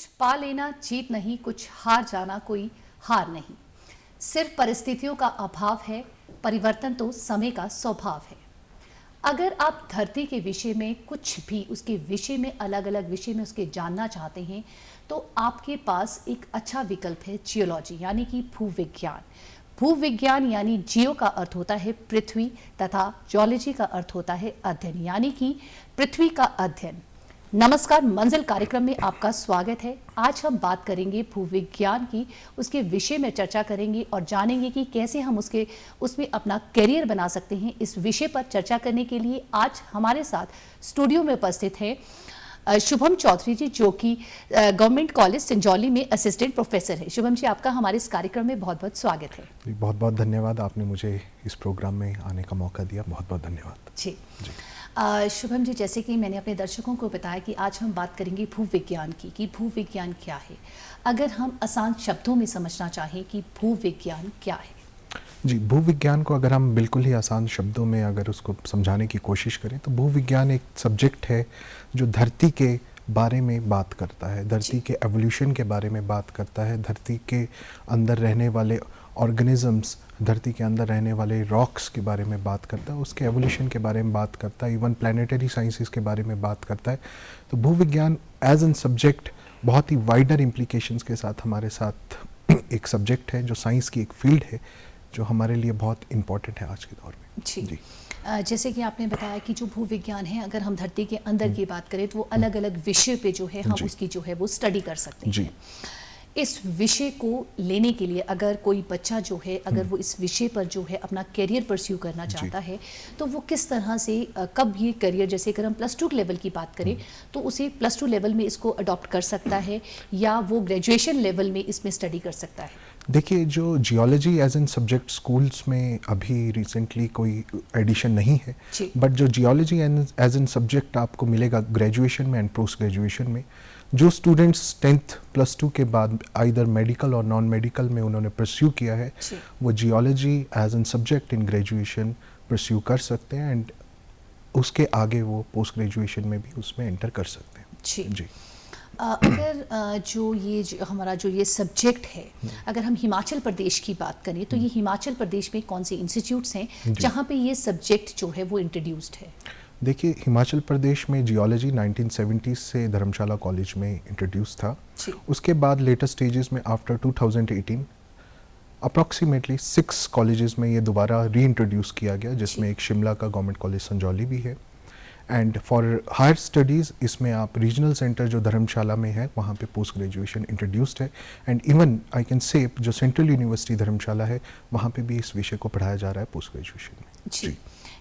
कुछ पा लेना जीत नहीं, कुछ हार जाना कोई हार नहीं। सिर्फ परिस्थितियों का अभाव है, परिवर्तन तो समय का स्वभाव है। अगर आप धरती के विषय में कुछ भी उसके विषय में अलग अलग विषय में उसके जानना चाहते हैं तो आपके पास एक अच्छा विकल्प है जियोलॉजी यानी कि भूविज्ञान। भूविज्ञान यानी जियो का अर्थ होता है पृथ्वी तथा जियोलॉजी का अर्थ होता है अध्ययन यानी कि पृथ्वी का अध्ययन। नमस्कार, मंजिल कार्यक्रम में आपका स्वागत है। आज हम बात करेंगे भूविज्ञान की, उसके विषय में चर्चा करेंगे और जानेंगे कि कैसे हम उसमें अपना करियर बना सकते हैं। इस विषय पर चर्चा करने के लिए आज हमारे साथ स्टूडियो में उपस्थित है शुभम चौधरी जी, जो कि गवर्नमेंट कॉलेज संजौली में असिस्टेंट प्रोफेसर है। शुभम जी, आपका हमारे इस कार्यक्रम में बहुत बहुत स्वागत है। बहुत बहुत धन्यवाद, आपने मुझे इस प्रोग्राम में आने का मौका दिया। बहुत बहुत धन्यवाद जी। शुभम जी, जैसे कि मैंने अपने दर्शकों को बताया कि आज हम बात करेंगे भूविज्ञान की, कि भूविज्ञान क्या है। अगर हम आसान शब्दों में समझना चाहें कि भूविज्ञान क्या है। जी, भूविज्ञान को अगर हम बिल्कुल ही आसान शब्दों में अगर उसको समझाने की कोशिश करें तो भूविज्ञान एक सब्जेक्ट है जो धरती के बारे में बात करता है, धरती के एवोल्यूशन के बारे में बात करता है, धरती के अंदर रहने वाले ऑर्गेनिजम्स, धरती के अंदर रहने वाले रॉक्स के बारे में बात करता है, उसके एवोल्यूशन के बारे में बात करता है, इवन प्लानिटरी साइंसेस के बारे में बात करता है। तो भूविज्ञान एज एन सब्जेक्ट बहुत ही वाइडर इम्प्लीकेशंस के साथ हमारे साथ एक सब्जेक्ट है, जो साइंस की एक फील्ड है जो हमारे लिए बहुत इम्पॉर्टेंट है आज के दौर में। जी। जैसे कि आपने बताया कि जो भूविज्ञान है, अगर हम धरती के अंदर की बात करें तो वो अलग अलग विषय पे जो है हम उसकी जो है वो स्टडी कर सकते हैं। इस विषय को लेने के लिए अगर कोई बच्चा जो है, अगर वो इस विषय पर जो है अपना करियर परस्यू करना चाहता है तो वो किस तरह से कब ये करियर, जैसे अगर हम +2 लेवल की बात करें तो उसे +2 लेवल में इसको अडॉप्ट कर सकता है या वो ग्रेजुएशन लेवल में इसमें स्टडी कर सकता है। देखिए, जो geology as an subject schools में अभी रिसेंटली कोई एडिशन नहीं है, बट जो जियोलॉजी एज एन सब्जेक्ट आपको मिलेगा ग्रेजुएशन में एंड पोस्ट ग्रेजुएशन में, जो स्टूडेंट्स 10th +2 के बाद आइदर मेडिकल और नॉन मेडिकल में उन्होंने परस्यू किया है, वो geology as an subject in graduation pursue कर सकते हैं एंड उसके आगे वो पोस्ट ग्रेजुएशन में भी उसमें एंटर कर सकते हैं। जी। अगर हमारा जो ये सब्जेक्ट है, अगर हम हिमाचल प्रदेश की बात करें तो ये हिमाचल प्रदेश में कौन से इंस्टीट्यूट्स हैं जहाँ पे ये सब्जेक्ट जो है वो इंट्रोड्यूस्ड है। देखिए, हिमाचल प्रदेश में जियोलॉजी 1970s से धर्मशाला कॉलेज में इंट्रोड्यूस था। उसके बाद लेटर स्टेजेस में आफ्टर 2018 अप्रॉक्सीमेटली 6 कॉलेजेस में ये दोबारा री इंट्रोड्यूस किया गया, जिसमें एक शिमला का गवर्नमेंट कॉलेज संजौली भी है। एंड फॉर हायर स्टडीज़ इसमें आप रीजनल सेंटर जो धर्मशाला में है वहाँ पे पोस्ट ग्रेजुएशन इंट्रोड्यूस्ड है। And even I can say जो सेंट्रल यूनिवर्सिटी धर्मशाला है वहाँ पे भी इस विषय को पढ़ाया जा रहा है पोस्ट ग्रेजुएशन में। जी।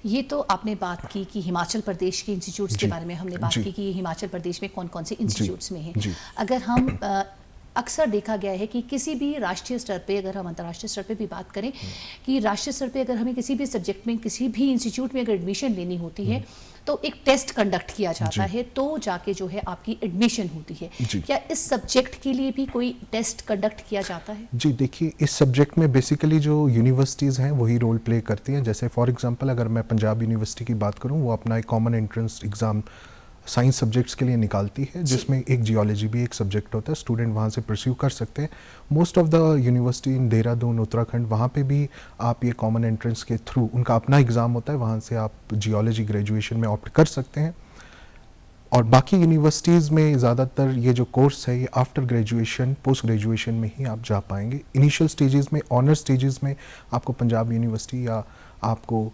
ये तो आपने बात की कि हिमाचल प्रदेश के इंस्टीट्यूट्स के बारे में हमने बात की कि हिमाचल प्रदेश में कौन कौन से इंस्टीट्यूट्स में हैं। अगर हम अक्सर देखा गया है कि किसी भी राष्ट्रीय स्तर पे, अगर हम अंतर्राष्ट्रीय स्तर पे भी बात करें कि राष्ट्रीय स्तर पे अगर हमें किसी भी सब्जेक्ट में किसी भी इंस्टीट्यूट में अगर एडमिशन लेनी होती है तो एक टेस्ट कंडक्ट किया जाता है, तो जाके जो है आपकी एडमिशन होती है। क्या इस सब्जेक्ट के लिए भी कोई टेस्ट कंडक्ट किया जाता है? जी, देखिए, इस सब्जेक्ट में बेसिकली जो यूनिवर्सिटीज़ हैं वही रोल प्ले करती हैं। जैसे फॉर एग्जांपल अगर मैं पंजाब यूनिवर्सिटी की बात करूं, वो अपना एक common entrance exam science subjects के लिए निकालती है, जिसमें एक जियोलॉजी भी एक सब्जेक्ट होता है। स्टूडेंट वहाँ से परस्यू कर सकते हैं। मोस्ट ऑफ द यूनिवर्सिटी इन देहरादून, उत्तराखंड, वहाँ पे भी आप ये कॉमन एंट्रेंस के थ्रू उनका अपना एग्ज़ाम होता है, वहाँ से आप जियोलॉजी ग्रेजुएशन में ऑप्ट कर सकते हैं। और बाकी यूनिवर्सिटीज़ में ज़्यादातर ये जो कोर्स है ये आफ्टर ग्रेजुएशन, पोस्ट ग्रेजुएशन में ही आप जा पाएंगे। इनिशियल स्टेजेस में, ऑनर स्टेजेस में आपको पंजाब यूनिवर्सिटी या आपको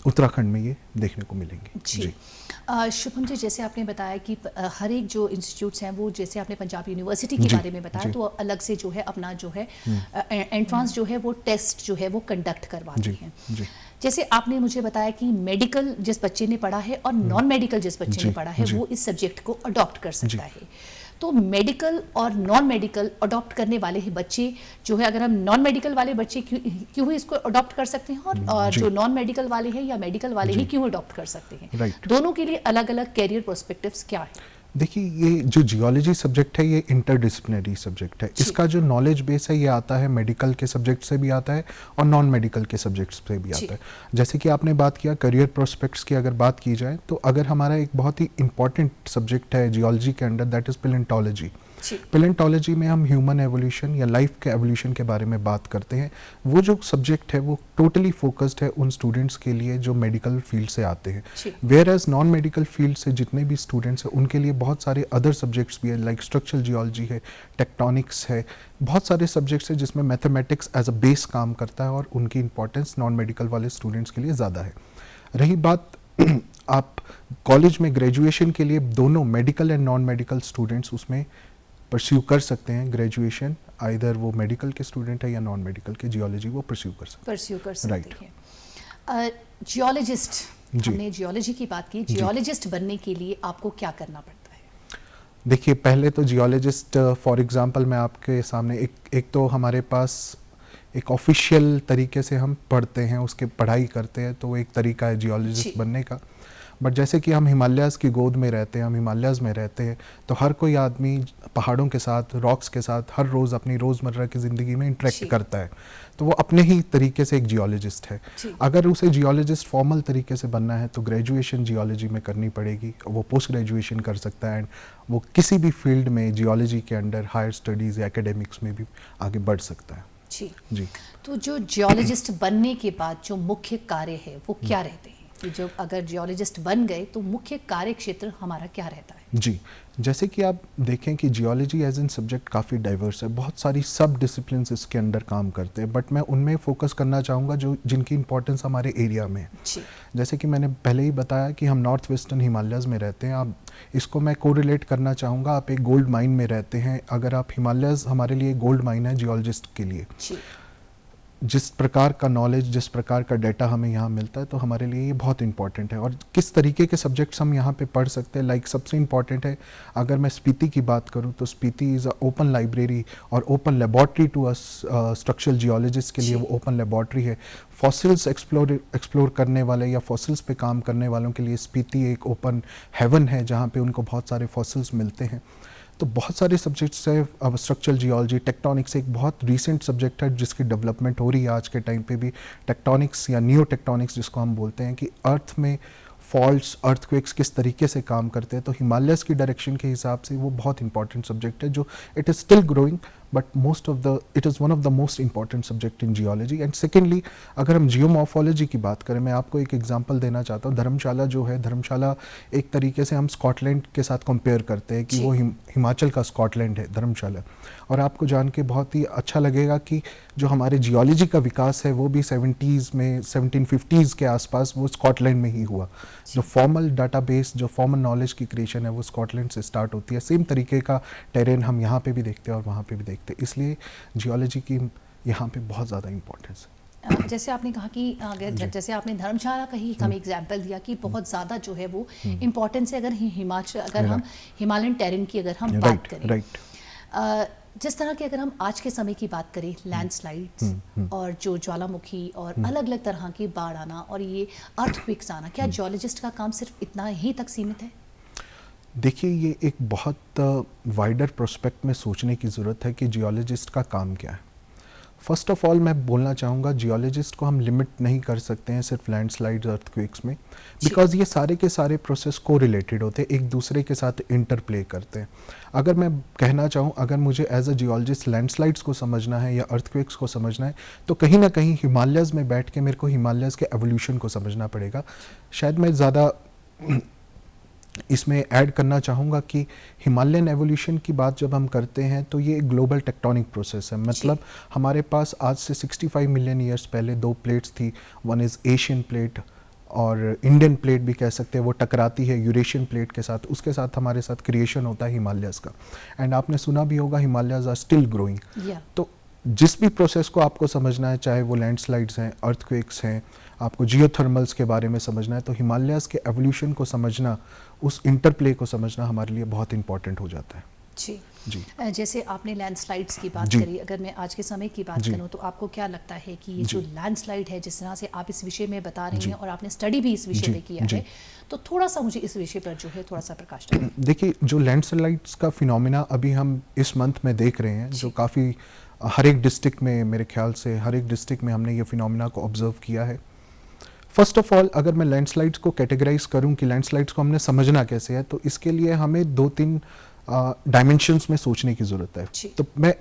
उत्तराखंड में ये देखने को मिलेंगे। जी। शुभम जी, जैसे आपने बताया कि हर एक जो इंस्टीट्यूट्स हैं वो, जैसे आपने पंजाब यूनिवर्सिटी के बारे में बताया, तो अलग से जो है अपना जो है एंट्रेंस जो है वो टेस्ट जो है वो कंडक्ट करवाती हैं। जैसे आपने मुझे बताया कि मेडिकल जिस बच्चे ने पढ़ा है और नॉन मेडिकल जिस बच्चे ने पढ़ा है वो इस सब्जेक्ट को अडॉप्ट कर सकता है। तो मेडिकल और नॉन मेडिकल अडॉप्ट करने वाले ही बच्चे जो है, अगर हम नॉन मेडिकल वाले बच्चे क्यों इसको अडॉप्ट कर सकते हैं और जो नॉन मेडिकल वाले हैं या मेडिकल वाले ही क्यों अडॉप्ट कर सकते हैं? दोनों के लिए अलग अलग कैरियर पर्सपेक्टिव्स क्या है? देखिए, ये जो जियोलॉजी सब्जेक्ट है ये इंटरडिसिप्लिनरी सब्जेक्ट है। जी। इसका जो नॉलेज बेस है ये आता है मेडिकल के सब्जेक्ट से भी आता है और नॉन मेडिकल के सब्जेक्ट्स से भी जी। आता है। जैसे कि आपने बात किया करियर प्रोस्पेक्ट्स की, अगर बात की जाए तो अगर हमारा एक बहुत ही इंपॉर्टेंट सब्जेक्ट है जियोलॉजी के अंडर, दैट इज़ पैलेंटोलॉजी। जी। पैलेंटोलॉजी में हम ह्यूमन एवोल्यूशन या लाइफ के एवोल्यूशन के बारे में बात करते हैं। वो जो सब्जेक्ट है वो टोटली फोकस्ड है उन स्टूडेंट्स के लिए जो मेडिकल फील्ड से आते हैं। जी। Whereas non medical field से जितने भी स्टूडेंट्स हैं उनके लिए बहुत सारे अदर सब्जेक्ट्स भी है, लाइक स्ट्रक्चरल जियोलॉजी है, टेक्टोनिक्स है, बहुत सारे सब्जेक्ट्स हैं जिसमें मैथमेटिक्स एज अ बेस काम करता है और उनकी इंपॉर्टेंस नॉन मेडिकल वाले स्टूडेंट्स के लिए ज़्यादा है। रही बात आप कॉलेज में ग्रेजुएशन के लिए दोनों medical and non medical students उसमें परस्यू कर सकते हैं ग्रेजुएशन, आइदर वो मेडिकल के स्टूडेंट है या नॉन मेडिकल के, जियोलॉजी वो परस्यू कर सकते Right. हैं। जियोलॉजिस्ट, जी। हमने जियोलॉजी की बात की, जियोलॉजिस्ट बनने के लिए आपको क्या करना पड़ता है? देखिए, पहले तो जियोलॉजिस्ट फॉर एग्जांपल मैं आपके सामने एक तो हमारे पास एक ऑफिशियल तरीके से हम पढ़ते हैं, उसके पढ़ाई करते हैं, तो एक तरीका है जियोलॉजिस्ट बनने का। बट जैसे कि हम हिमालयाज़ की गोद में रहते हैं, हम हिमालयाज़ में रहते हैं, तो हर कोई आदमी पहाड़ों के साथ, रॉक्स के साथ हर रोज़ अपनी रोज़मर्रा की ज़िंदगी में इंटरेक्ट करता है, तो वो अपने ही तरीके से एक जियोलॉजिस्ट है। अगर उसे जियोलॉजिस्ट फॉर्मल तरीके से बनना है तो ग्रेजुएशन जियोलॉजी में करनी पड़ेगी, वो पोस्ट ग्रेजुएशन कर सकता है एंड वो किसी भी फील्ड में जियोलॉजी के अंडर हायर स्टडीज़ या एकेडमिक्स में भी आगे बढ़ सकता है। जी। तो जो जियोलॉजिस्ट बनने के बाद जो मुख्य कार्य है वो क्या रहते हैं? कि जो अगर जियोलॉजिस्ट बन गए तो मुख्य कार्य क्षेत्र हमारा क्या रहता है? जी, जैसे कि आप देखें कि जियोलॉजी एज एन सब्जेक्ट काफ़ी डाइवर्स है, बहुत सारी सब डिसिप्लिन्स इसके अंडर काम करते हैं, बट मैं उनमें फोकस करना चाहूँगा जो जिनकी इंपॉर्टेंस हमारे एरिया में है। जैसे कि मैंने पहले ही बताया कि हम नॉर्थ वेस्टर्न हिमालयाज़ में रहते हैं। आप इसको मैं कोरिलेट करना चाहूँगा, आप एक गोल्ड माइन में रहते हैं, अगर आप हिमालयाज़ हमारे लिए गोल्ड माइन है जियोलॉजिस्ट के लिए। जिस प्रकार का नॉलेज, जिस प्रकार का डाटा हमें यहाँ मिलता है, तो हमारे लिए ये बहुत इंपॉर्टेंट है। और किस तरीके के सब्जेक्ट्स हम यहाँ पे पढ़ सकते हैं, लाइक सबसे इंपॉर्टेंट है, अगर मैं स्पीति की बात करूँ तो Spiti is a open library और open laboratory to us structural geologist के लिए वो ओपन लेबॉर्ट्री है। फॉसिल्स एक्सप्लोर करने वाले या फॉसिल्स पे काम करने वालों के लिए स्पीति एक ओपन हेवन है जहाँ पे उनको बहुत सारे फॉसिल्स मिलते हैं। तो बहुत सारे सब्जेक्ट्स है। अब स्ट्रक्चरल जियोलॉजी, टेक्टोनिक्स एक बहुत रीसेंट सब्जेक्ट है जिसकी डेवलपमेंट हो रही है आज के टाइम पे भी। टेक्टोनिक्स या नियो टेक्टोनिक्स जिसको हम बोलते हैं कि अर्थ में फॉल्ट्स, अर्थक्वेक्स किस तरीके से काम करते हैं, तो हिमालयस की डायरेक्शन के हिसाब से वो बहुत इंपॉर्टेंट सब्जेक्ट है जो it is still growing, but it is one of the most important subject in geology. And secondly, अगर हम जियोमॉर्फोलॉजी की बात करें, मैं आपको एक एग्जांपल देना चाहता हूँ। धर्मशाला जो है, धर्मशाला एक तरीके से हम स्कॉटलैंड के साथ कंपेयर करते हैं कि वो हिमाचल का स्कॉटलैंड है धर्मशाला। और आपको जान के बहुत ही अच्छा लगेगा कि जो हमारे जियोलॉजी का विकास है वो भी 70s में, 1750s के आसपास वो स्कॉटलैंड में ही हुआ। जो फॉर्मल डाटाबेस, जो फॉर्मल नॉलेज की क्रिएशन है वो स्कॉटलैंड से स्टार्ट होती है। सेम तरीके का टेरेन हम यहाँ पे भी देखते हैं और वहाँ पे भी देखते हैं, इसलिए जियोलॉजी की यहाँ पे बहुत ज़्यादा इंपॉर्टेंस है। जैसे आपने कहा कि अगर जैसे आपने धर्मशाला का ही हमें एग्जाम्पल दिया कि बहुत ज़्यादा जो है वो इम्पोर्टेंस है। अगर हम हिमालयन टेरेन की अगर हम बात करें, जिस तरह के अगर हम आज के समय की बात करें, लैंडस्लाइड्स और जो ज्वालामुखी और अलग अलग तरह की बाढ़ आना और ये अर्थक्वेक्स आना, क्या जियोलॉजिस्ट का काम सिर्फ इतना ही तक सीमित है? देखिए, ये एक बहुत वाइडर प्रोस्पेक्ट में सोचने की ज़रूरत है कि जियोलॉजिस्ट का काम क्या है। फर्स्ट ऑफ ऑल मैं बोलना चाहूँगा, जियोलॉजिस्ट को हम लिमिट नहीं कर सकते हैं सिर्फ लैंडस्लाइड्स, अर्थक्वेक्स में, बिकॉज ये सारे के सारे प्रोसेस को रिलेटेड होते हैं, एक दूसरे के साथ इंटरप्ले करते हैं। अगर मैं कहना चाहूँ, अगर मुझे एज अ जियोलॉजिस्ट लैंडस्लाइड्स को समझना है या अर्थक्वेक्स को समझना है, तो कहीं ना कहीं हिमालयाज़ में बैठ के मेरे को हिमालयाज़ के एवोल्यूशन को समझना पड़ेगा। शायद मैं ज़्यादा इसमें ऐड करना चाहूँगा कि हिमालयन एवोल्यूशन की बात जब हम करते हैं तो ये एक ग्लोबल टेक्टोनिक प्रोसेस है। मतलब हमारे पास आज से 65 मिलियन ईयर्स पहले दो प्लेट्स थी, वन इज़ एशियन प्लेट और इंडियन प्लेट भी कह सकते हैं, वो टकराती है यूरेशियन प्लेट के साथ, उसके साथ हमारे साथ क्रिएशन होता है हिमालयाज़ का। एंड आपने सुना भी होगा हिमालयाज़ आर स्टिल ग्रोइंग। तो जिस भी प्रोसेस को आपको समझना है, चाहे वो लैंडस्लाइड्स हैं, अर्थक्वेक्स हैं, आपको जियोथर्मल्स के बारे में समझना है, तो हिमालयाज़ के एवोल्यूशन को समझना, उस इंटरप्ले को समझना हमारे लिए बहुत इंपॉर्टेंट हो जाता है। जी। जी जैसे आपने लैंडस्लाइड्स की बात जी। करी, अगर मैं आज के समय की बात जी। करूं तो आपको क्या लगता है कि ये जी। जो लैंडस्लाइड है, जिस तरह से आप इस विषय में बता रही जी। हैं और आपने स्टडी भी इस विषय जी। पे किया जी। है, तो थोड़ा सा मुझे इस विषय पर जो है थोड़ा सा प्रकाश डालें। देखिए, जो लैंडस्लाइड्स का फिनोमिना अभी हम इस मंथ में देख रहे हैं, जो जी। काफ़ी हर एक डिस्ट्रिक्ट में, मेरे ख्याल से हर एक डिस्ट्रिक्ट में हमने ये फिनोमिना को ऑब्जर्व किया है। फर्स्ट ऑफ ऑल, अगर मैं लैंडस्लाइड्स को कैटेगराइज करूं कि लैंडस्लाइड्स को हमने समझना कैसे है, तो इसके लिए हमें 2-3 डायमेंशंस में सोचने की ज़रूरत है। जी। तो मैं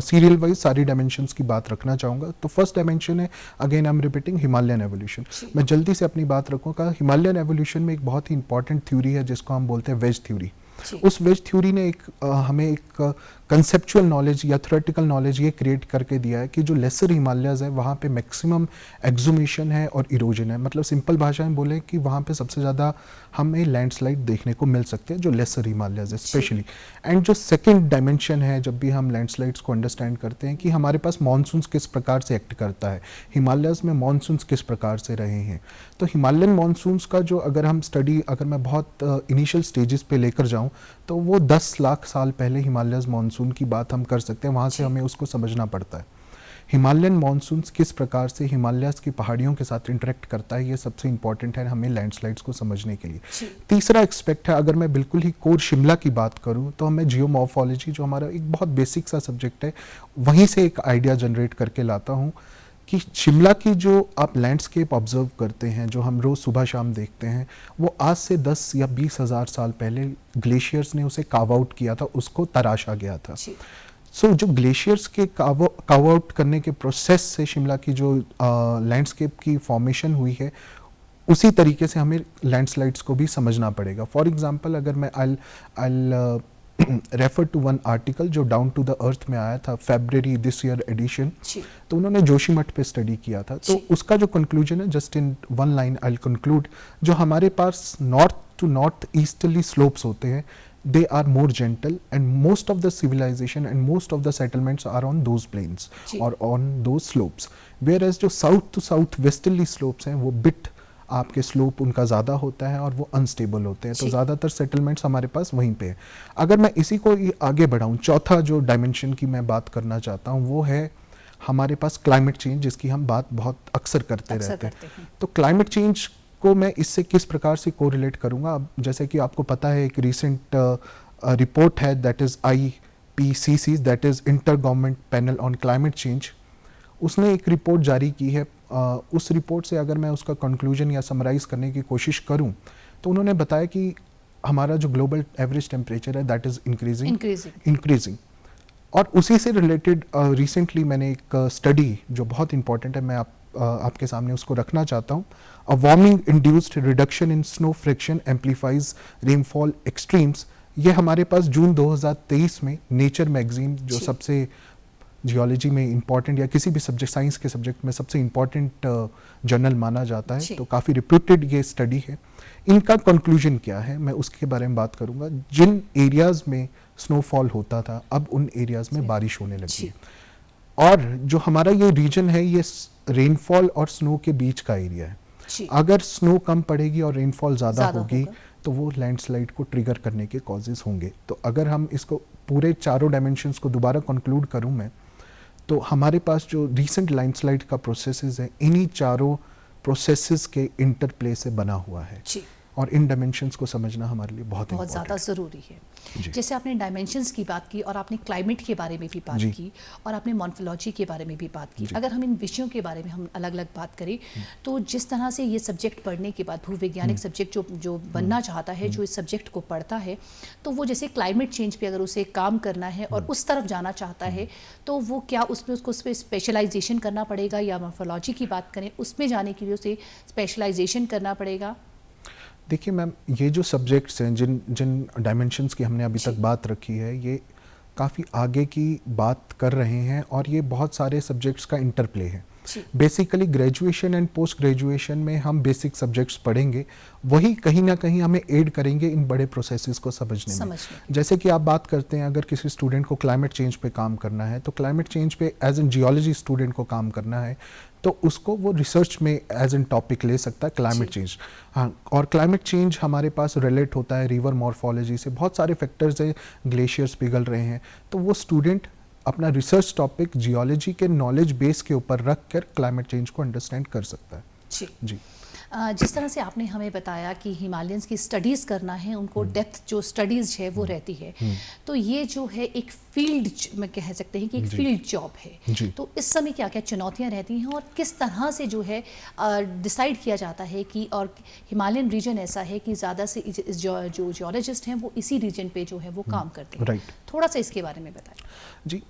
सीरियल वाइज सारी डायमेंशंस की बात रखना चाहूँगा। तो फर्स्ट डायमेंशन है, again I am repeating, Himalayan evolution. जी। मैं जल्दी से अपनी बात रखूँगा। हिमालयन एवोल्यूशन में एक बहुत ही इंपॉर्टेंट थ्योरी है जिसको हम बोलते हैं वेज थ्योरी। जी। उस वेज थ्योरी ने हमें एक कंसेप्चुअल नॉलेज या थ्योरेटिकल नॉलेज ये क्रिएट करके दिया है कि जो लेसर हिमालयाज है वहाँ पे मैक्सिमम एक्सुमेशन है और इरोजन है। मतलब सिंपल भाषा में बोले कि वहाँ पे सबसे ज़्यादा हमें लैंडस्लाइड देखने को मिल सकते हैं, जो लेसर हिमालयाज है स्पेशली। एंड जो सेकेंड डायमेंशन है, जब भी हम लैंडस्लाइड्स को अंडरस्टैंड करते हैं, कि हमारे पास मानसून्स किस प्रकार से एक्ट करता है, हिमालयाज में मानसून्स किस प्रकार से रहे हैं। तो हिमालयन मानसून्स का जो अगर हम स्टडी, अगर मैं बहुत इनिशियल स्टेजेस पे लेकर जाऊँ, तो वो 10 लाख साल पहले हिमालयज मानसून की बात हम कर सकते हैं। वहाँ से हमें उसको समझना पड़ता है हिमालयन मानसून्स किस प्रकार से हिमालयाज की पहाड़ियों के साथ इंटरेक्ट करता है। ये सबसे इंपॉर्टेंट है हमें लैंडस्लाइड्स को समझने के लिए। तीसरा एक्सपेक्ट है, अगर मैं बिल्कुल ही कोर शिमला की बात करूँ, तो हमें जियोमॉर्फोलॉजी, जो हमारा एक बहुत बेसिक सा सब्जेक्ट है, वहीं से एक आइडिया जनरेट करके लाता हूँ कि शिमला की जो आप लैंडस्केप ऑब्जर्व करते हैं, जो हम रोज़ सुबह शाम देखते हैं, वो आज से 10 या 20 हज़ार साल पहले ग्लेशियर्स ने उसे काव आउट किया था, उसको तराशा गया था। सो जो ग्लेशियर्स के काव आउट करने के प्रोसेस से शिमला की जो लैंडस्केप की फॉर्मेशन हुई है, उसी तरीके से हमें लैंडस्लाइड्स को भी समझना पड़ेगा। फॉर एग्जांपल, अगर मैं I refer to one article जो डाउन टू द अर्थ में आया था, February दिस ईयर एडिशन, तो उन्होंने जोशीमठ पे स्टडी किया था। तो उसका जो कंक्लूजन है, just in one line I conclude, जो हमारे पास north to north easterly slopes होते हैं, they are more gentle and most of the civilization and most of the settlements are on those plains or on those slopes, whereas जो south to south westerly slopes हैं, वो bit आपके slope उनका ज़्यादा होता है और वो अनस्टेबल होते हैं। तो ज़्यादातर सेटलमेंट्स हमारे पास वहीं पे है। अगर मैं इसी को आगे बढ़ाऊँ, चौथा जो डायमेंशन की मैं बात करना चाहता हूँ, वो है हमारे पास क्लाइमेट चेंज, जिसकी हम बात बहुत अक्सर करते रहते हैं। तो क्लाइमेट चेंज को मैं इससे किस प्रकार से कोरिलेट करूँगा? अब जैसे कि आपको पता है, एक रिसेंट रिपोर्ट है, that is IPCC, that is inter government panel on climate change. उसने एक रिपोर्ट जारी की है। उस रिपोर्ट से अगर मैं उसका कंक्लूजन या समराइज करने की कोशिश करूं, तो उन्होंने बताया कि हमारा जो ग्लोबल एवरेज टेम्परेचर है, दैट इज़ इंक्रीजिंग। और उसी से रिलेटेड रिसेंटली मैंने एक स्टडी जो बहुत इंपॉर्टेंट है, मैं आपके सामने उसको रखना चाहता हूँ। A warming induced reduction in snow friction amplifies rainfall extremes. ये हमारे पास जून 2023 में नेचर मैगजीन, जो सबसे जियोलॉजी में इंपॉर्टेंट या किसी भी सब्जेक्ट, साइंस के सब्जेक्ट में सबसे इंपॉर्टेंट जर्नल माना जाता है, तो काफ़ी रिप्यूटेड ये स्टडी है। इनका कंक्लूजन क्या है, मैं उसके बारे में बात करूँगा। जिन एरियाज़ में स्नोफॉल होता था, अब उन एरियाज़ में बारिश होने लगी है। और जो हमारा ये रीजन है, ये रेनफॉल और स्नो के बीच का एरिया है। अगर स्नो कम पड़ेगी और रेनफॉल ज़्यादा होगी, तो वो लैंडस्लाइड को ट्रिगर करने के कॉजेज़ होंगे। तो अगर हम इसको पूरे चारों डायमेंशंस को दोबारा कंक्लूड करूं मैं, तो हमारे पास जो रीसेंट लैंडस्लाइड का प्रोसेसेस है, इन्हीं चारों प्रोसेसेस के इंटरप्ले से बना हुआ है। और इन डायमेंशंस को समझना हमारे लिए बहुत ज़्यादा ज़रूरी है। जैसे आपने डायमेंशंस की बात की और आपने क्लाइमेट के बारे में भी बात की और आपने मॉर्फोलॉजी के बारे में भी बात की। अगर हम इन विषयों के बारे में हम अलग अलग बात करें, तो जिस तरह से ये सब्जेक्ट पढ़ने के बाद भूवैज्ञानिक सब्जेक्ट जो बनना चाहता है, जो इस सब्जेक्ट को पढ़ता है, तो वो जैसे क्लाइमेट चेंज पे अगर उसे काम करना है और उस तरफ जाना चाहता है, तो वो क्या उसमें उसको उस पर स्पेशलाइजेशन करना पड़ेगा, या मॉर्फोलॉजी की बात करें उसमें जाने के लिए उसे स्पेशलाइजेशन करना पड़ेगा? देखिए मैम, ये जो सब्जेक्ट्स हैं, जिन डायमेंशंस की हमने अभी तक बात रखी है, ये काफ़ी आगे की बात कर रहे हैं और ये बहुत सारे सब्जेक्ट्स का इंटरप्ले है। जी। Basically graduation and post graduation में हम बेसिक सब्जेक्ट्स पढ़ेंगे, वही कहीं ना कहीं हमें एड करेंगे इन बड़े प्रोसेसेस को समझने में। जैसे कि आप बात करते हैं, अगर किसी स्टूडेंट को क्लाइमेट चेंज पे काम करना है, तो क्लाइमेट चेंज पे एज एन जियोलॉजी स्टूडेंट को काम करना है, तो उसको वो रिसर्च में एज एन टॉपिक ले सकता है क्लाइमेट चेंज। हाँ, और क्लाइमेट चेंज हमारे पास रिलेट होता है रिवर मॉर्फोलॉजी से, बहुत सारे फैक्टर्स हैं, ग्लेशियर्स पिघल रहे हैं, तो वो स्टूडेंट अपना रिसर्च टॉपिक जियोलॉजी के नॉलेज बेस के ऊपर रख कर क्लाइमेट चेंज को अंडरस्टैंड कर सकता है। जी। जिस तरह से आपने हमें बताया कि हिमालयंस की स्टडीज़ करना है, उनको डेप्थ जो स्टडीज़ है वो रहती है, तो ये जो है एक फील्ड में कह सकते हैं कि एक फील्ड जॉब है। तो इस समय क्या क्या चुनौतियां रहती हैं और किस तरह से जो है डिसाइड किया जाता है कि, और हिमालयन रीजन ऐसा है कि ज़्यादा से जो जियोलॉजिस्ट हैं वो इसी रीजन पे जो है वो काम करते हैं, थोड़ा सा इसके बारे में बताएं। जी,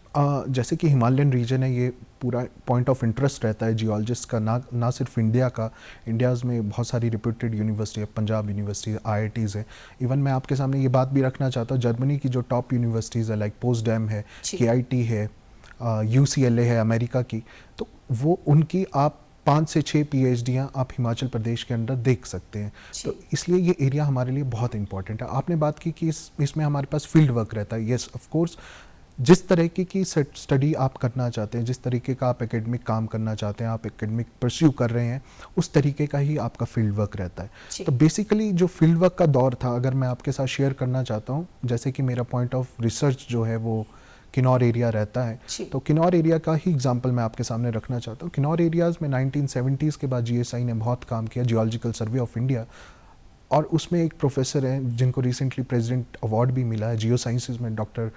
जैसे कि हिमालयन रीजन है, ये पूरा पॉइंट ऑफ इंटरेस्ट रहता है जियोलॉजिस्ट का, ना सिर्फ इंडिया का। इंडियाज़ में बहुत सारी रिप्यूटेड यूनिवर्सिटी है, पंजाब यूनिवर्सिटी, IITs है। इवन मैं आपके सामने ये बात भी रखना चाहता हूँ, जर्मनी की जो टॉप यूनिवर्सिटीज़ है लाइक पोस्टडैम है, KIT है, UCLA है अमेरिका की, तो वो उनकी आप 5 से 6 PhDयाँ आप हिमाचल प्रदेश के अंदर देख सकते हैं। तो इसलिए ये एरिया हमारे लिए बहुत इंपॉर्टेंट है। आपने बात की कि इसमें हमारे पास फील्ड वर्क रहता है। येस, ऑफ कोर्स, जिस तरीके की स्टडी आप करना चाहते हैं, जिस तरीके का आप एकेडमिक काम करना चाहते हैं, आप एकेडमिक परस्यू कर रहे हैं, उस तरीके का ही आपका फील्ड वर्क रहता है। तो बेसिकली जो फील्ड वर्क का दौर था, अगर मैं आपके साथ शेयर करना चाहता हूँ, जैसे कि मेरा पॉइंट ऑफ रिसर्च जो है वो किन्नौर एरिया रहता है, तो किन्नौर एरिया का ही एग्जांपल मैं आपके सामने रखना चाहता हूँ। किन्नौर एरियाज़ में 1970s के बाद GSI ने बहुत काम किया, जियोलॉजिकल सर्वे ऑफ इंडिया, और उसमें एक प्रोफेसर हैं जिनको रिसेंटली प्रेसिडेंट अवार्ड भी मिला है जियो साइंसेज में, डॉक्टर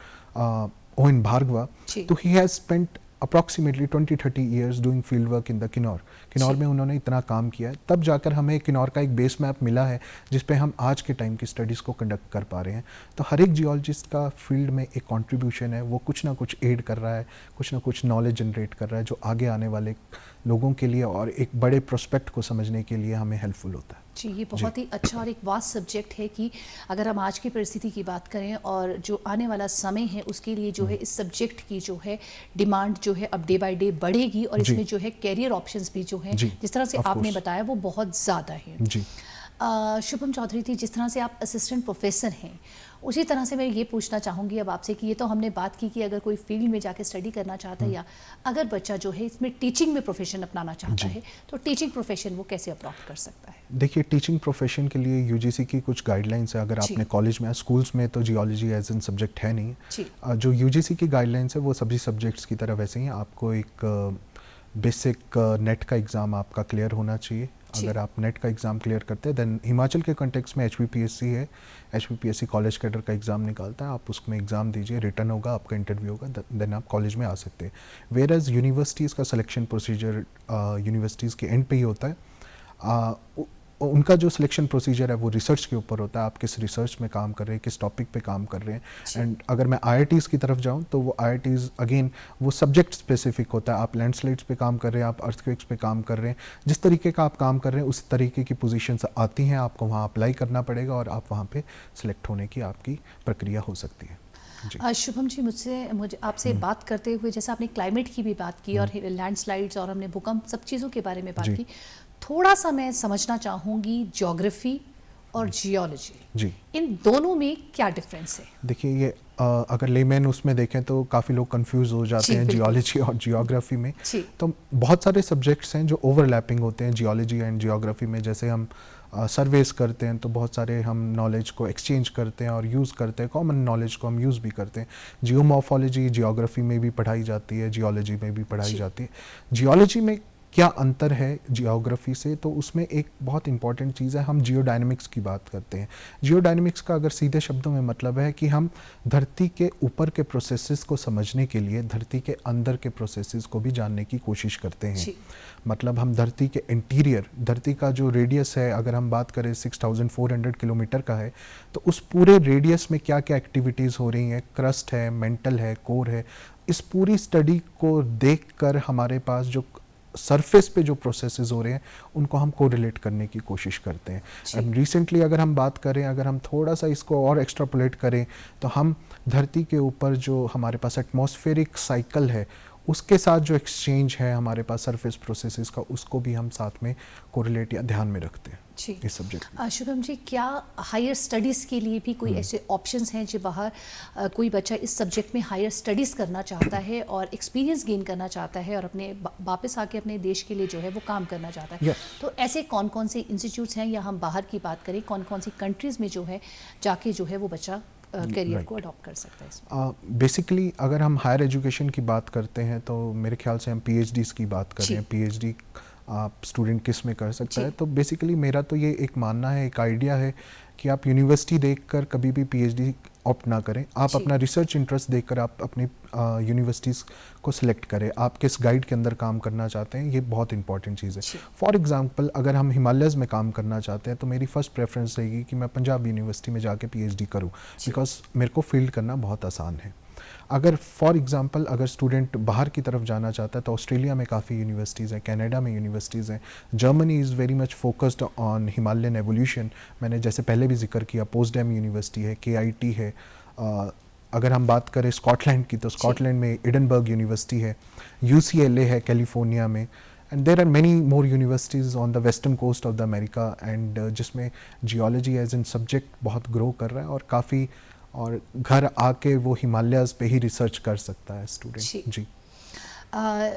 ओएन भार्गवा। तो he has spent approximately 20-30 years doing field work in the Kinnaur में उन्होंने इतना काम किया है, तब जाकर हमें किन्नौर का एक बेस मैप मिला है जिस पे हम आज के टाइम की स्टडीज़ को कंडक्ट कर पा रहे हैं। तो हर एक जियोलॉजिस्ट का फील्ड में एक कंट्रीब्यूशन है, वो कुछ ना कुछ एड कर रहा है, कुछ ना कुछ नॉलेज जनरेट कर रहा है, जो आगे आने वाले लोगों के लिए और एक बड़े प्रोस्पेक्ट को समझने के लिए हमें हेल्पफुल होता है। जी, ये बहुत ही अच्छा और एक वास्ट सब्जेक्ट है कि अगर हम आज की परिस्थिति की बात करें और जो आने वाला समय है उसके लिए जो है इस सब्जेक्ट की जो है डिमांड जो है अब डे बाय डे बढ़ेगी, और इसमें जो है कैरियर ऑप्शंस भी जो है जिस तरह से आपने बताया वो बहुत ज़्यादा है। जी। शुभम चौधरी जी, जिस तरह से आप असिस्टेंट प्रोफेसर हैं, उसी तरह से मैं ये पूछना चाहूँगी अब आपसे कि ये तो हमने बात की कि अगर कोई फील्ड में जाके स्टडी करना चाहता है या अगर बच्चा जो है इसमें टीचिंग में प्रोफेशन अपनाना चाहता है, तो टीचिंग प्रोफेशन वो कैसे अडॉप्ट कर सकता है? देखिए, टीचिंग प्रोफेशन के लिए UGC की कुछ गाइडलाइंस है। अगर आपने कॉलेज में, स्कूल्स में तो जियोलॉजी एज एन सब्जेक्ट है नहीं। जो UGC की गाइडलाइंस है वो सभी सब्जेक्ट्स की तरह वैसे ही। आपको एक बेसिक नेट का एग्ज़ाम आपका क्लियर होना चाहिए। अगर आप नेट का एग्ज़ाम क्लियर करते हैं, देन हिमाचल के कॉन्टेक्स्ट में HPPSC है, HPPSC कॉलेज कैडर का एग्ज़ाम निकालता है, आप उसमें एग्ज़ाम दीजिए, रिटर्न होगा, आपका इंटरव्यू होगा, देन आप कॉलेज में आ सकते हैं। वेयर एज यूनिवर्सिटीज़ का सिलेक्शन प्रोसीजर यूनिवर्सिटीज़ के एंड पे ही होता है। उनका जो सिलेक्शन प्रोसीजर है वो रिसर्च के ऊपर होता है, आप किस रिसर्च में काम कर रहे हैं, किस टॉपिक पे काम कर रहे हैं। एंड अगर मैं IITs की तरफ जाऊं तो वो IITs अगेन वो सब्जेक्ट स्पेसिफिक होता है। आप लैंडस्लाइड्स पे काम कर रहे हैं, आप अर्थक्वेक्स पे काम कर रहे हैं, जिस तरीके का आप काम कर रहे हैं उस तरीके की पोजीशंस आती हैं, आपको वहाँ अप्लाई करना पड़ेगा और आप वहाँ पे सिलेक्ट होने की आपकी प्रक्रिया हो सकती है। शुभम जी, मुझे आपसे बात करते हुए, जैसे आपने क्लाइमेट की भी बात की और लैंडस्लाइड्स और हमने भूकंप सब चीज़ों के बारे में बात की, थोड़ा सा मैं समझना चाहूँगी ज्योग्राफी और जियोलॉजी, इन दोनों में क्या डिफरेंस है? देखिए, ये अगर लेमैन उसमें देखें तो काफ़ी लोग कंफ्यूज हो जाते हैं जियोलॉजी और जियोग्राफी में। तो बहुत सारे सब्जेक्ट्स हैं जो ओवरलैपिंग होते हैं जियोलॉजी एंड जियोग्राफी में। जैसे हम सर्वेस करते हैं तो बहुत सारे हम नॉलेज को एक्सचेंज करते हैं और यूज़ करते हैं, कॉमन नॉलेज को हम यूज़ भी करते हैं। जियोमॉर्फोलॉजी जियोग्राफी में भी पढ़ाई जाती है, जियोलॉजी में भी पढ़ाई जाती है। जियोलॉजी में क्या अंतर है जियोग्राफी से, तो उसमें एक बहुत इंपॉर्टेंट चीज़ है, हम जियोडायनेमिक्स की बात करते हैं। जियोडायनेमिक्स का अगर सीधे शब्दों में मतलब है कि हम धरती के ऊपर के प्रोसेसेस को समझने के लिए धरती के अंदर के प्रोसेसेस को भी जानने की कोशिश करते हैं। मतलब हम धरती के इंटीरियर, धरती का जो रेडियस है, अगर हम बात करें 6400 किलोमीटर का है, तो उस पूरे रेडियस में क्या क्या एक्टिविटीज़ हो रही हैं, क्रस्ट है, मेंटल है, कोर है, इस पूरी स्टडी को देखकर हमारे पास जो सरफेस पे जो प्रोसेसेस हो रहे हैं उनको हम कोरिलेट करने की कोशिश करते हैं। रिसेंटली अगर हम बात करें, अगर हम थोड़ा सा इसको और एक्स्ट्रापोलेट करें, तो हम धरती के ऊपर जो हमारे पास एटमॉस्फेरिक साइकिल है उसके साथ जो एक्सचेंज है हमारे पास सरफेस प्रोसेसेस का, उसको भी हम साथ में कोरिलेट या ध्यान में रखते हैं जी इस सब्जेक्ट में। शुभम जी, क्या हायर स्टडीज़ के लिए भी कोई ऐसे ऑप्शंस हैं जो बाहर कोई बच्चा इस सब्जेक्ट में हायर स्टडीज़ करना चाहता है और एक्सपीरियंस गेन करना चाहता है और अपने वापस आके अपने देश के लिए जो है वो काम करना चाहता है, तो ऐसे कौन कौन से इंस्टीट्यूट्स हैं, या हम बाहर की बात करें कौन कौन सी कंट्रीज़ में जो है जाके जो है वो बच्चा करियर को अडॉप्ट कर सकता है इसमें? बेसिकली अगर हम हायर एजुकेशन की बात करते हैं तो मेरे ख्याल से हम पीएचडीज़ की बात कर रहे हैं। पीएचडी आप स्टूडेंट किस में कर सकता है, तो बेसिकली मेरा तो ये एक मानना है, एक आइडिया है कि आप यूनिवर्सिटी देखकर कभी भी पीएचडी ऑप्ट ना करें। आप अपना रिसर्च इंटरेस्ट देखकर आप अपनी यूनिवर्सिटीज़ को सिलेक्ट करें, आप किस गाइड के अंदर काम करना चाहते हैं, ये बहुत इंपॉर्टेंट चीज़ है। फॉर एग्जांपल अगर हम हिमालयज़ में काम करना चाहते हैं तो मेरी फर्स्ट प्रेफरेंस रहेगी कि मैं पंजाब यूनिवर्सिटी में जाके पीएचडी करूं, बिकॉज मेरे को फील्ड करना बहुत आसान है। अगर फॉर एग्जांपल अगर स्टूडेंट बाहर की तरफ जाना चाहता है तो ऑस्ट्रेलिया में काफ़ी यूनिवर्सिटीज़ हैं, कनाडा में यूनिवर्सिटीज़ हैं, Germany is very much focused on Himalayan evolution. मैंने जैसे पहले भी जिक्र किया, पोस्टडैम यूनिवर्सिटी है, केआईटी है। अगर हम बात करें स्कॉटलैंड की तो स्कॉटलैंड में एडनबर्ग यूनिवर्सिटी है, यूसीएलए है कैलिफोर्निया में, and there are many more universities on the western coast of the America, and जिसमें जियोलॉजी एज एन सब्जेक्ट बहुत ग्रो कर रहा है और काफ़ी, और घर आके वो हिमालयाज़ पे ही रिसर्च कर सकता है स्टूडेंट। जी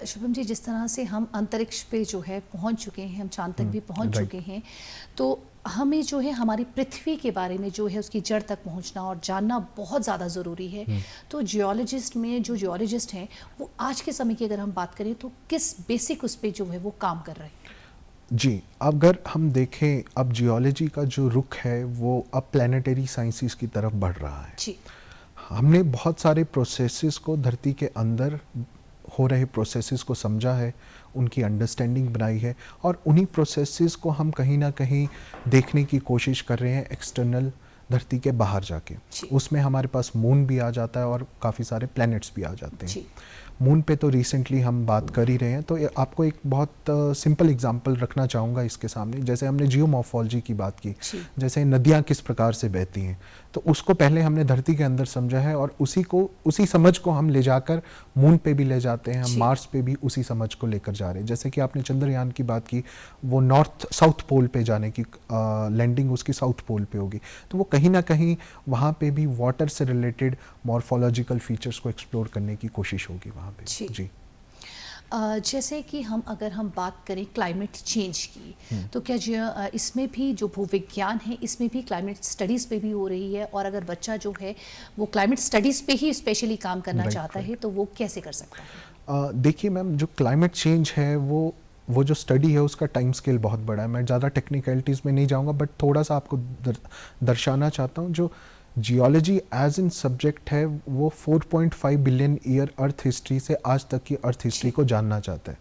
शुभम जी, जिस तरह से हम अंतरिक्ष पे जो है पहुंच चुके हैं, हम चांद तक भी पहुंच चुके हैं, तो हमें जो है हमारी पृथ्वी के बारे में जो है उसकी जड़ तक पहुंचना और जानना बहुत ज़्यादा ज़रूरी है। तो जियोलॉजिस्ट हैं वो आज के समय की अगर हम बात करें तो किस बेसिक उस पर जो है वो काम कर रहे हैं? जी, अगर हम देखें अब जियोलॉजी का जो रुख है वो अब प्लानिटरी साइंसेस की तरफ बढ़ रहा है। जी। हमने बहुत सारे प्रोसेसेस को, धरती के अंदर हो रहे प्रोसेसेस को समझा है, उनकी अंडरस्टैंडिंग बनाई है, और उन्हीं प्रोसेसेस को हम कहीं ना कहीं देखने की कोशिश कर रहे हैं एक्सटर्नल, धरती के बाहर जाके। उसमें हमारे पास मून भी आ जाता है और काफ़ी सारे प्लैनेट्स भी आ जाते हैं। मून पे तो रिसेंटली हम बात कर ही रहे हैं, तो आपको एक बहुत सिंपल एग्जांपल रखना चाहूँगा इसके सामने। जैसे हमने जियोमॉर्फोलॉजी की बात की, जैसे नदियाँ किस प्रकार से बहती हैं, तो उसको पहले हमने धरती के अंदर समझा है और उसी समझ को हम ले जाकर मून पे भी ले जाते हैं, हम मार्स पे भी उसी समझ को लेकर जा रहे हैं। जैसे कि आपने चंद्रयान की बात की, वो नॉर्थ साउथ पोल पे जाने की लैंडिंग उसकी साउथ पोल पे होगी, तो वो कहीं ना कहीं वहाँ पे भी वाटर से रिलेटेड मॉर्फोलॉजिकल फीचर्स को एक्सप्लोर करने की कोशिश होगी वहाँ पे। जी जैसे कि अगर हम बात करें क्लाइमेट चेंज की, तो क्या इसमें भी जो भूविज्ञान है इसमें भी क्लाइमेट स्टडीज़ पे भी हो रही है, और अगर बच्चा जो है वो क्लाइमेट स्टडीज़ पे ही स्पेशली काम करना चाहता है तो वो कैसे कर सकता है? देखिए मैम, जो क्लाइमेट चेंज है वो जो स्टडी है उसका टाइम स्केल बहुत बड़ा है। मैं ज़्यादा टेक्निकलिटीज़ में नहीं जाऊँगा, बट थोड़ा सा आपको दर्शाना चाहता हूँ। जो जियोलॉजी एज इन सब्जेक्ट है वो 4.5 बिलियन ईयर अर्थ हिस्ट्री से आज तक की अर्थ हिस्ट्री को जानना चाहता है।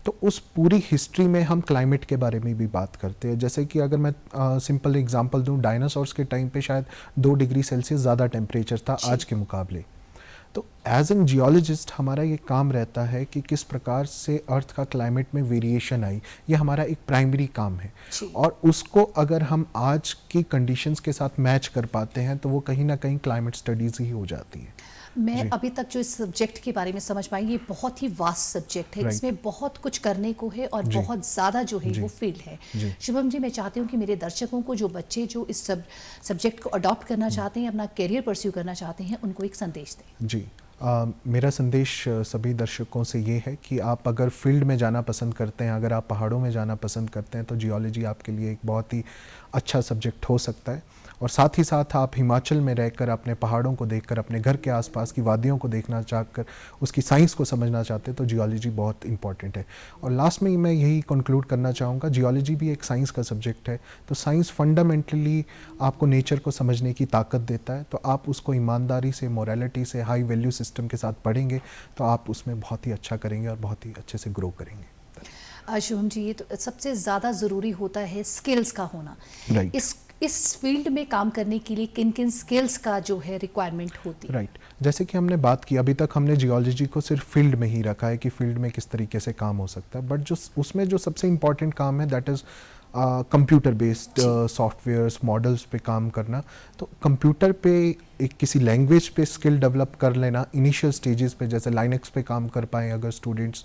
तो उस पूरी हिस्ट्री में हम क्लाइमेट के बारे में भी बात करते हैं। जैसे कि अगर मैं सिंपल एग्जांपल दूं, डायनासोर्स के टाइम पे शायद 2 डिग्री सेल्सियस ज़्यादा टेम्परेचर था आज के मुकाबले। तो एज एन जियोलॉजिस्ट हमारा ये काम रहता है कि किस प्रकार से अर्थ का क्लाइमेट में वेरिएशन आई, ये हमारा एक प्राइमरी काम है, और उसको अगर हम आज की कंडीशंस के साथ मैच कर पाते हैं तो वो कहीं ना कहीं क्लाइमेट स्टडीज़ ही हो जाती है। मैं अभी तक जो इस सब्जेक्ट के बारे में समझ पाई, ये बहुत ही वास्ट सब्जेक्ट है, इसमें बहुत कुछ करने को है और बहुत ज़्यादा जो है वो फील्ड है। शुभम जी, मैं चाहती हूँ कि मेरे दर्शकों को, जो बच्चे जो इस सब्जेक्ट को अडॉप्ट करना चाहते हैं, अपना करियर परस्यू करना चाहते हैं, उनको एक संदेश दें। जी मेरा संदेश सभी दर्शकों से ये है कि आप अगर फील्ड में जाना पसंद करते हैं, अगर आप पहाड़ों में जाना पसंद करते हैं, तो जियोलॉजी आपके लिए एक बहुत ही अच्छा सब्जेक्ट हो सकता है। और साथ ही साथ आप हिमाचल में रहकर अपने पहाड़ों को देखकर, अपने घर के आसपास की वादियों को देखना चाहकर उसकी साइंस को समझना चाहते हैं, तो जियोलॉजी बहुत इंपॉर्टेंट है। और लास्ट में मैं यही कंक्लूड करना चाहूँगा, जियोलॉजी भी एक साइंस का सब्जेक्ट है, तो साइंस फंडामेंटली आपको नेचर को समझने की ताकत देता है। तो आप उसको ईमानदारी से, मोरालिटी से, हाई वैल्यू सिस्टम के साथ पढ़ेंगे तो आप उसमें बहुत ही अच्छा करेंगे और बहुत ही अच्छे से ग्रो करेंगे। शुभम जी, ये तो सबसे ज़्यादा ज़रूरी होता है स्किल्स का होना। इस फील्ड में काम करने के लिए किन किन स्किल्स का जो है रिक्वायरमेंट होती है? राइट, जैसे कि हमने बात की, अभी तक हमने जियोलॉजी को सिर्फ फील्ड में ही रखा है कि फील्ड में किस तरीके से काम हो सकता है, बट जो उसमें जो सबसे इम्पॉर्टेंट काम है that is computer based softwares models पे काम करना। तो कंप्यूटर पे एक किसी लैंग्वेज पे स्किल डेवलप कर लेना इनिशियल स्टेजेस पे, जैसे लाइनक्स पे काम कर पाएँ अगर स्टूडेंट्स,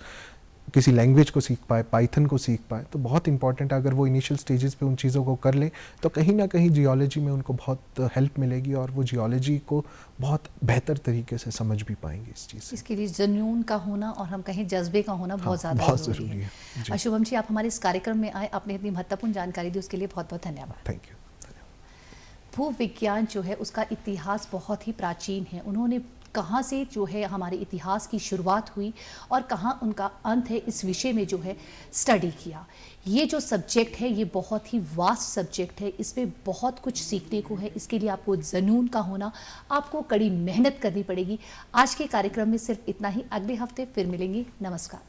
किसी लैंग्वेज को सीख पाए, पाइथन को सीख पाए, तो बहुत इंपॉर्टेंट है। अगर वो इनिशियल स्टेजेस पे उन चीज़ों को कर लें तो कहीं ना कहीं जियोलॉजी में उनको बहुत हेल्प मिलेगी और वो जियोलॉजी को बहुत बेहतर तरीके से समझ भी पाएंगे इस चीज़ से। इसके लिए जुनून का होना और हम कहें जज़्बे का होना बहुत ज़्यादा बहुत ज़रूरी ज़रूरी है। है। शुभम जी, आप हमारे इस कार्यक्रम में आए, आपने इतनी महत्वपूर्ण जानकारी दी, उसके लिए बहुत बहुत धन्यवाद। Thank you. भूविज्ञान जो है उसका इतिहास बहुत ही प्राचीन है। उन्होंने कहाँ से जो है हमारे इतिहास की शुरुआत हुई और कहाँ उनका अंत है, इस विषय में जो है स्टडी किया। ये जो सब्जेक्ट है ये बहुत ही वास्ट सब्जेक्ट है, इसमें बहुत कुछ सीखने को है। इसके लिए आपको जुनून का होना, आपको कड़ी मेहनत करनी पड़ेगी। आज के कार्यक्रम में सिर्फ इतना ही। अगले हफ्ते फिर मिलेंगे। नमस्कार।